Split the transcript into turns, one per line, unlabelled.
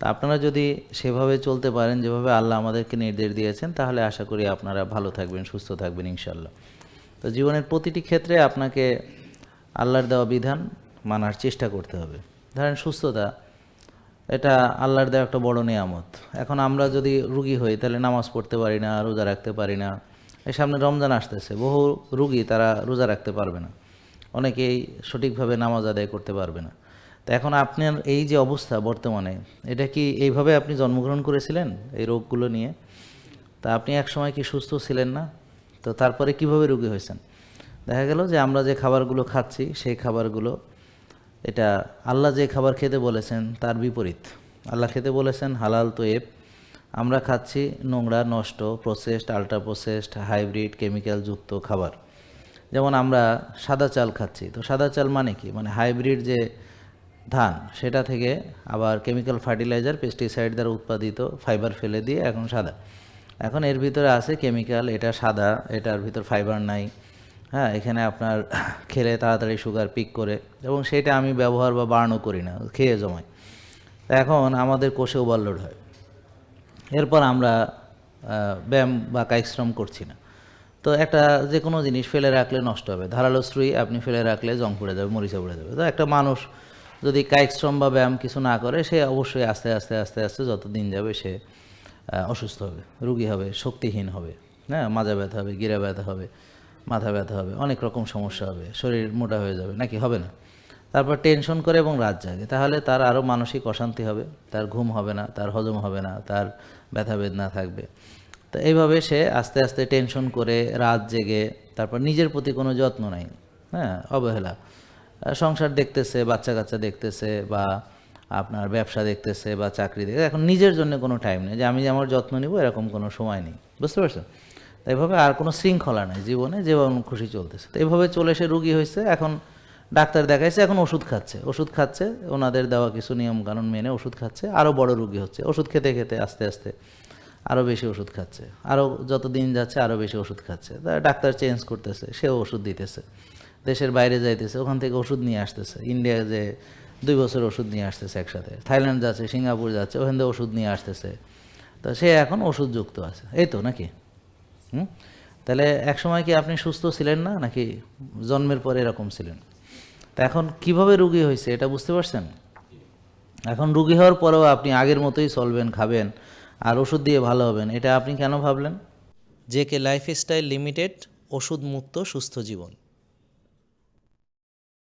তা আপনারা যদি সেভাবে চলতে পারেন যেভাবে আল্লাহ আমাদেরকে নির্দেশ দিয়েছেন, তাহলে আশা করি আপনারা ভালো থাকবেন, সুস্থ থাকবেন ইনশাআল্লাহ। তো জীবনের প্রতিটি ক্ষেত্রে আপনাকে আল্লাহর দেওয়া বিধান মানার চেষ্টা করতে হবে। ধরেন সুস্থতা, এটা আল্লাহর দেওয়া একটা বড় নেয়ামত। এখন আমরা যদি রুগী হই তাহলে নামাজ পড়তে পারি না, রোজা রাখতে পারি না। এই সামনে রমজান আসতেছে, বহু রুগী তারা রোজা রাখতে পারবে না, অনেকেই সঠিকভাবে নামাজ আদায় করতে পারবে না। তো এখন আপনার এই যে অবস্থা বর্তমানে, এটা কি এইভাবে আপনি জন্মগ্রহণ করেছিলেন এই রোগগুলো নিয়ে? তা আপনি এক সময় কি সুস্থ ছিলেন না? তো তারপরে কিভাবে রোগী হয়েছেন? দেখা গেল যে আমরা যে খাবারগুলো খাচ্ছি সেই খাবারগুলো, এটা আল্লাহ যে খাবার খেতে বলেছেন তার বিপরীত। আল্লাহ খেতে বলেছেন হালাল তৈব, আমরা খাচ্ছি নোংরা, নষ্ট, processed, ultra processed, hybrid, chemical যুক্ত খাবার। যেমন আমরা সাদা চাল খাচ্ছি, তো সাদা চাল মানে কি? মানে হাইব্রিড যে ধান সেটা থেকে আবার কেমিক্যাল ফার্টিলাইজার, পেস্টিসাইড দ্বারা উৎপাদিত ফাইবার ফেলে দিয়ে এখন সাদা। এখন এর ভিতরে আছে কেমিক্যাল, এটা সাদা, এটার ভিতর ফাইবার নাই। হ্যাঁ, এখানে আপনার খেলে তাড়াতাড়ি সুগার পিক করে, এবং সেটা আমি ব্যবহার বা বার্নও করি না, খেয়ে জমাই। এখন আমাদের কোষে ওভারলোড হয়। এরপর আমরা ব্যায়াম বা কায়িক শ্রম করছি না। তো একটা যে কোনো জিনিস ফেলে রাখলে নষ্ট হবে। ধারালো ছুরি আপনি ফেলে রাখলে জং পড়ে যাবে, মরিচা পড়ে যাবে। তো একটা মানুষ যদি কায়িক শ্রম বা ব্যায়াম কিছু না করে, সে অবশ্যই আস্তে আস্তে আস্তে আস্তে যত দিন যাবে সে অসুস্থ হবে, রুগী হবে, শক্তিহীন হবে। হ্যাঁ, মাজা ব্যথা হবে, গিরা ব্যথা হবে, মাথা ব্যথা হবে, অনেক রকম সমস্যা হবে, শরীর মোটা হয়ে যাবে, নাকি হবে না? তারপর টেনশন করে এবং রাত জাগে, তাহলে তার আরও মানসিক অশান্তি হবে, তার ঘুম হবে না, তার হজম হবে না, তার ব্যথা বেদনা থাকবে। তো এইভাবে সে আস্তে আস্তে টেনশন করে রাত জেগে, তারপর নিজের প্রতি কোনো যত্ন নাই, হ্যাঁ, অবহেলা, সংসার দেখতেছে, বাচ্চা কাচ্চা দেখতেছে, বা আপনার ব্যবসা দেখতেছে, বা চাকরি দেখতেছে। এখন নিজের জন্য কোনো টাইম নেই যে আমি আমার যত্ন নিব, এরকম কোনো সময় নেই। বুঝতে পারছো? তো এইভাবে আর কোনো শৃঙ্খলা নাই জীবনে, যেমন খুশি চলতেছে। তো এইভাবে চলে সে রুগী হয়েছে, এখন ডাক্তার দেখাইছে, এখন ওষুধ খাচ্ছে, ওনাদের দেওয়া কিছু নিয়মকানুন মেনে ওষুধ খাচ্ছে, আরও বড় রুগী হচ্ছে। ওষুধ খেতে খেতে আস্তে আস্তে আরও বেশি ওষুধ খাচ্ছে, আরও যত দিন যাচ্ছে আরও বেশি ওষুধ খাচ্ছে। ডাক্তার চেঞ্জ করতেছে, সেও ওষুধ দিতেছে, দেশের বাইরে যাইতেছে, ওখান থেকে ওষুধ নিয়ে আসতেছে, ইন্ডিয়া যে 2 বছর ওষুধ নিয়ে আসতেছে একসাথে, থাইল্যান্ড যাচ্ছে, সিঙ্গাপুর যাচ্ছে, ওখান থেকে ওষুধ নিয়ে আসতেছে। তো সে এখন ওষুধযুক্ত আছে, এই তো নাকি? তাহলে এক সময় কি আপনি সুস্থ ছিলেন না, নাকি জন্মের পরে এরকম ছিলেন? তা এখন কিভাবে রুগী হয়েছে এটা বুঝতে পারছেন? এখন রুগী হওয়ার পরেও আপনি আগের মতোই চলবেন, খাবেন আর ওষুধ দিয়ে ভালো হবেন, এটা আপনি কেন ভাবলেন?
জেকে লাইফস্টাইল লিমিটেড, ওষুধ মুক্ত সুস্থ জীবন।